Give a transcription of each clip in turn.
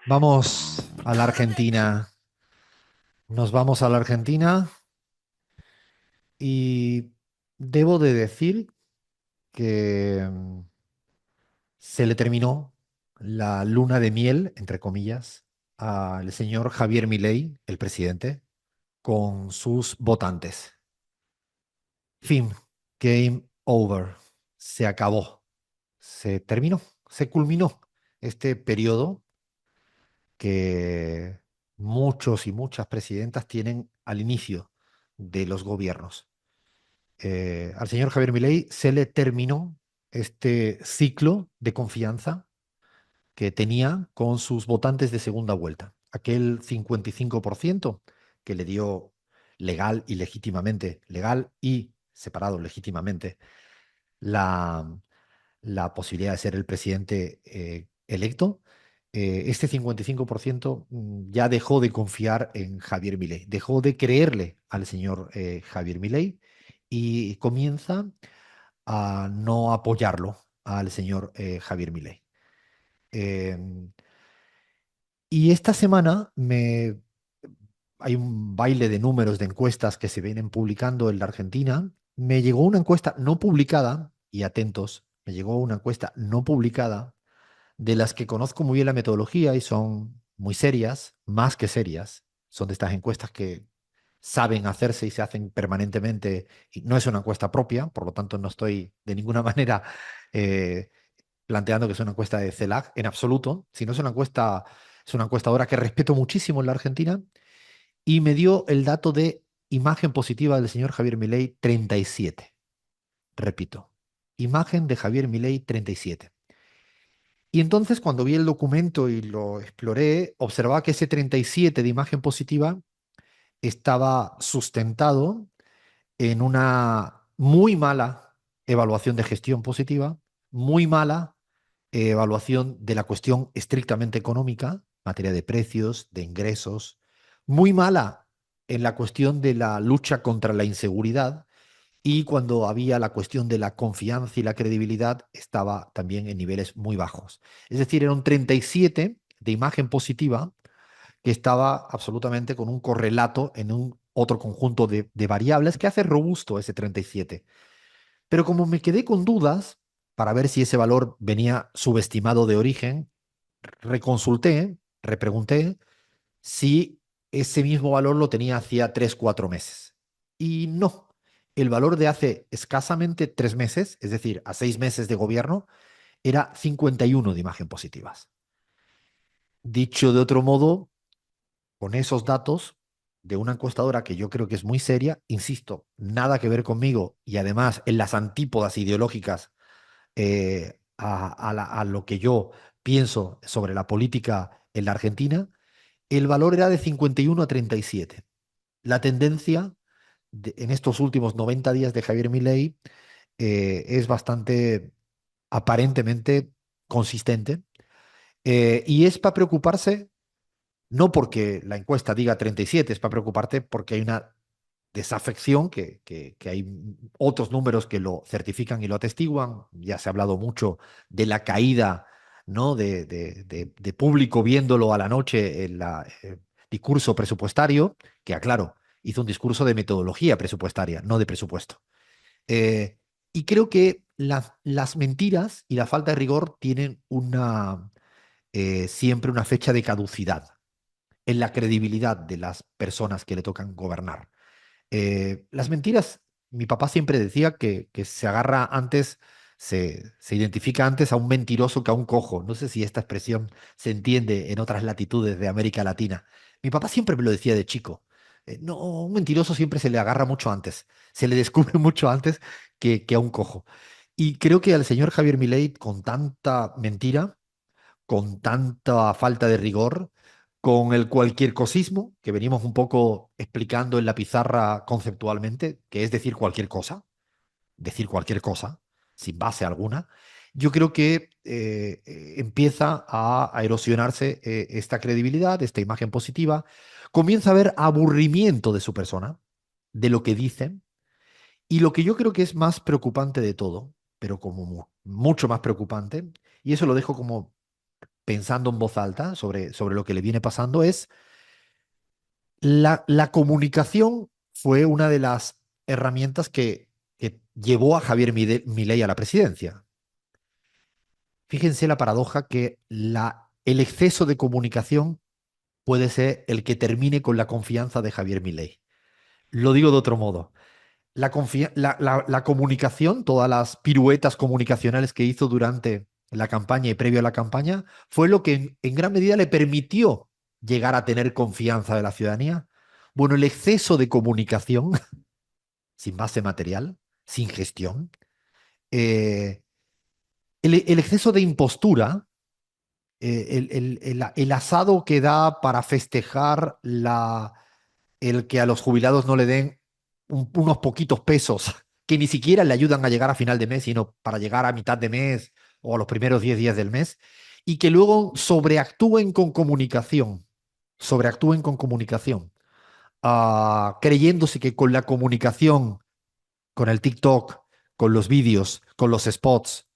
Vamos a la Argentina. Nos vamos a la Argentina y debo de decir que se le terminó la luna de miel, entre comillas, al señor Javier Milei, el presidente, con sus votantes. Fin, game over. Se acabó, se terminó, se culminó este periodo que muchos y muchas presidentas tienen al inicio de los gobiernos. Al señor Javier Milei se le terminó este ciclo de confianza que tenía con sus votantes de segunda vuelta. Aquel 55% que le dio legal y separado legítimamente, la, la posibilidad de ser el presidente electo. Este 55% ya dejó de confiar en Javier Milei, dejó de creerle al señor Javier Milei y comienza a no apoyarlo al señor Javier Milei. Eh, y esta semana hay un baile de números de encuestas que se vienen publicando en la Argentina. Me llegó una encuesta no publicada, y atentos, me llegó una encuesta no publicada de las que conozco muy bien la metodología y son muy serias, más que serias. Son de estas encuestas que saben hacerse y se hacen permanentemente. Y no es una encuesta propia, por lo tanto no estoy de ninguna manera eh, planteando que es una encuesta de CELAC en absoluto, sino es una encuestadora que respeto muchísimo en la Argentina y me dio el dato de imagen positiva del señor Javier Milei 37. Repito, imagen de Javier Milei 37. Y entonces cuando vi el documento y lo exploré, observaba que ese 37 de imagen positiva estaba sustentado en una muy mala evaluación de gestión positiva, muy mala evaluación de la cuestión estrictamente económica, materia de precios, de ingresos, muy mala en la cuestión de la lucha contra la inseguridad y cuando había la cuestión de la confianza y la credibilidad estaba también en niveles muy bajos. Es decir, era un 37 de imagen positiva que estaba absolutamente con un correlato en un otro conjunto de variables que hace robusto ese 37. Pero como me quedé con dudas para ver si ese valor venía subestimado de origen, reconsulté, repregunté si ese mismo valor lo tenía hacía 3 4 meses. Y no, el valor de hace escasamente 3 meses, es decir, a 6 meses de gobierno, era 51 de imagen positivas. Dicho de otro modo, con esos datos de una encuestadora que yo creo que es muy seria, insisto, nada que ver conmigo y además en las antípodas ideológicas a lo que yo pienso sobre la política en la Argentina, el valor era de 51 a 37. La tendencia en estos últimos 90 días de Javier Milei es bastante aparentemente consistente y es para preocuparse, no porque la encuesta diga 37, es para preocuparte porque hay una desafección, que hay otros números que lo certifican y lo atestiguan. Ya se ha hablado mucho de la caída, ¿no? de público viéndolo a la noche en el discurso presupuestario, que aclaro, hizo un discurso de metodología presupuestaria, no de presupuesto. Eh, y creo que las mentiras y la falta de rigor tienen siempre una fecha de caducidad en la credibilidad de las personas que le tocan gobernar. Las mentiras, mi papá siempre decía que se agarra antes, se identifica antes a un mentiroso que a un cojo. No sé si esta expresión se entiende en otras latitudes de América Latina. Mi papá siempre me lo decía de chico. No, un mentiroso siempre se le agarra mucho antes, se le descubre mucho antes que a un cojo. Y creo que al señor Javier Milei, con tanta mentira, con tanta falta de rigor, con el cualquier cosismo que venimos un poco explicando en la pizarra conceptualmente, que es decir cualquier cosa, sin base alguna, yo creo que empieza a erosionarse esta credibilidad, esta imagen positiva, comienza a haber aburrimiento de su persona, de lo que dicen, y lo que yo creo que es más preocupante de todo, pero como mucho más preocupante, y eso lo dejo como pensando en voz alta sobre lo que le viene pasando, es la comunicación fue una de las herramientas que llevó a Javier Milei a la presidencia. Fíjense la paradoja que el exceso de comunicación puede ser el que termine con la confianza de Javier Milei. Lo digo de otro modo. La comunicación, todas las piruetas comunicacionales que hizo durante la campaña y previo a la campaña, fue lo que en gran medida le permitió llegar a tener confianza de la ciudadanía. Bueno, el exceso de comunicación, sin base material, sin gestión, eh, el exceso de impostura, el asado que da para festejar el que a los jubilados no le den unos poquitos pesos que ni siquiera le ayudan a llegar a final de mes, sino para llegar a mitad de mes o a los primeros 10 días del mes, y que luego sobreactúen con comunicación, creyéndose que con la comunicación, con el TikTok, con los vídeos, con los spots,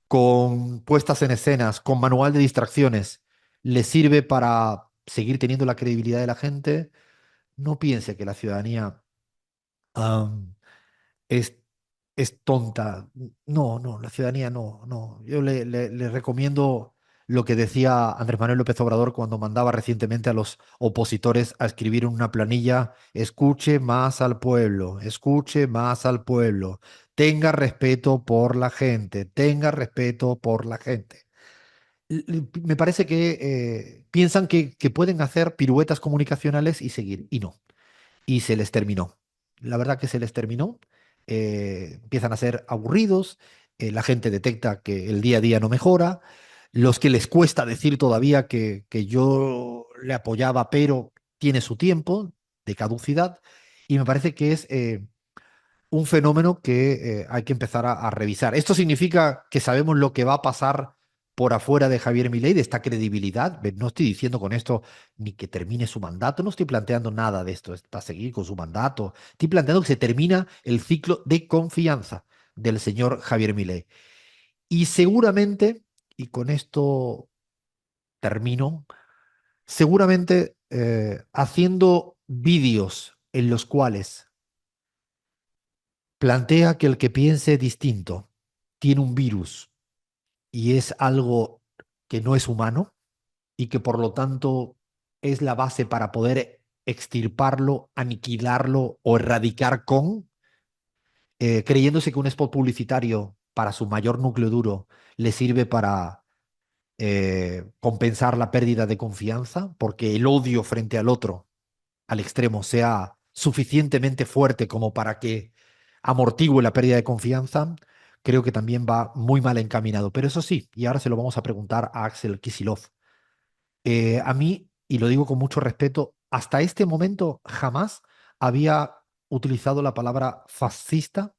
con puestas en escenas, con manual de distracciones, le sirve para seguir teniendo la credibilidad de la gente. No piense que la ciudadanía am, es, es tonta. No, no, la ciudadanía no, no. Yo le recomiendo lo que decía Andrés Manuel López Obrador cuando mandaba recientemente a los opositores a escribir en una planilla: escuche más al pueblo, escuche más al pueblo, tenga respeto por la gente, tenga respeto por la gente. Me parece que piensan que pueden hacer piruetas comunicacionales y seguir, y no, y se les terminó. La verdad que se les terminó. Empiezan a ser aburridos, la gente detecta que el día a día no mejora, los que les cuesta decir todavía que yo le apoyaba, pero tiene su tiempo de caducidad, y me parece que es un fenómeno que hay que empezar a revisar. Esto significa que sabemos lo que va a pasar por afuera de Javier Milei, de esta credibilidad. No estoy diciendo con esto ni que termine su mandato, no estoy planteando nada de esto, es para seguir con su mandato. Estoy planteando que se termina el ciclo de confianza del señor Javier Milei. Y seguramente, y con esto termino, seguramente haciendo vídeos en los cuales plantea que el que piense distinto tiene un virus y es algo que no es humano y que por lo tanto es la base para poder extirparlo, aniquilarlo o erradicar creyéndose que un spot publicitario para su mayor núcleo duro le sirve para compensar la pérdida de confianza, porque el odio frente al otro, al extremo, sea suficientemente fuerte como para que amortigue la pérdida de confianza. Creo que también va muy mal encaminado. Pero eso sí, y ahora se lo vamos a preguntar a Axel Kisilov. A mí, y lo digo con mucho respeto, hasta este momento jamás había utilizado la palabra fascista,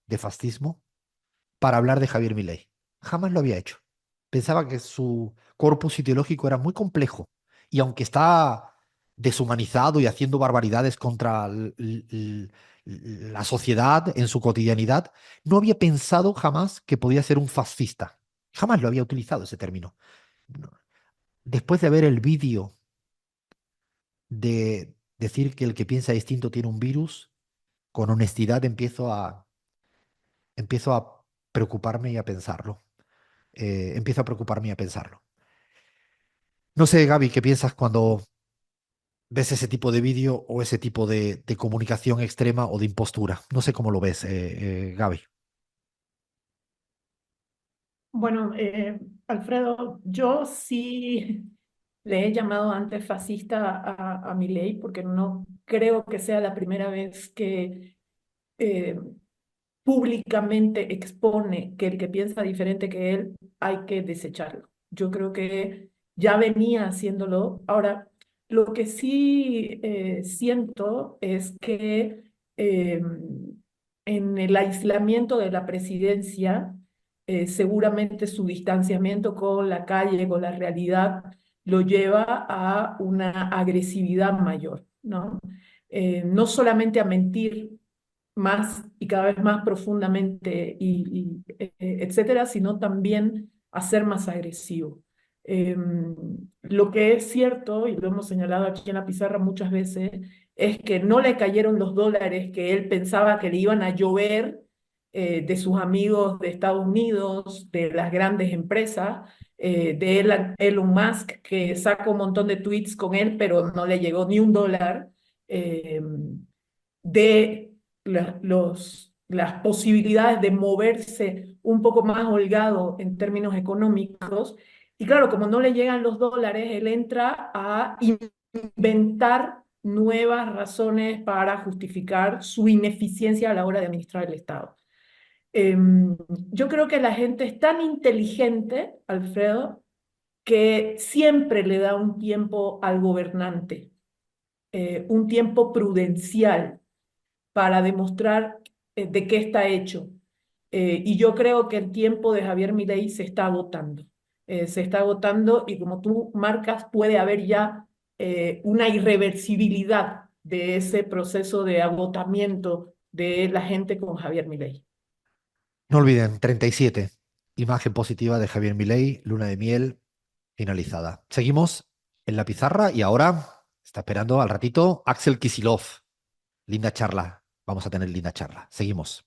de fascismo, para hablar de Javier Milei. Jamás lo había hecho. Pensaba que su corpus ideológico era muy complejo y aunque está deshumanizado y haciendo barbaridades contra la sociedad en su cotidianidad, no había pensado jamás que podía ser un fascista. Jamás lo había utilizado ese término. No. Después de ver el vídeo de decir que el que piensa distinto tiene un virus, con honestidad empiezo a preocuparme y a pensarlo. Empiezo a preocuparme y a pensarlo. No sé, Gaby, ¿qué piensas cuando ves ese tipo de vídeo o ese tipo de comunicación extrema o de impostura? No sé cómo lo ves, Gaby. Bueno, Alfredo, yo sí le he llamado antes fascista a Milei porque no creo que sea la primera vez que eh, públicamente expone que el que piensa diferente que él hay que desecharlo. Yo creo que ya venía haciéndolo. Ahora, lo que sí siento es que en el aislamiento de la presidencia, seguramente su distanciamiento con la calle, con la realidad, lo lleva a una agresividad mayor, ¿no? No solamente a mentir más y cada vez más profundamente, etcétera, sino también a ser más agresivo. Lo que es cierto, y lo hemos señalado aquí en la pizarra muchas veces, es que no le cayeron los dólares que él pensaba que le iban a llover de sus amigos de Estados Unidos, de las grandes empresas, de Elon Musk, que saca un montón de tweets con él, pero no le llegó ni un dólar, eh, de las posibilidades de moverse un poco más holgado en términos económicos. Y claro, como no le llegan los dólares, él entra a inventar nuevas razones para justificar su ineficiencia a la hora de administrar el Estado. Yo creo que la gente es tan inteligente, Alfredo, que siempre le da un tiempo al gobernante, un tiempo prudencial para demostrar de qué está hecho. Y yo creo que el tiempo de Javier Milei se está agotando. Se está agotando y como tú marcas, puede haber ya una irreversibilidad de ese proceso de agotamiento de la gente con Javier Milei. No olviden, 37. Imagen positiva de Javier Milei, luna de miel finalizada. Seguimos en la pizarra y ahora está esperando al ratito Axel Kicillof. Linda charla. Vamos a tener linda charla. Seguimos.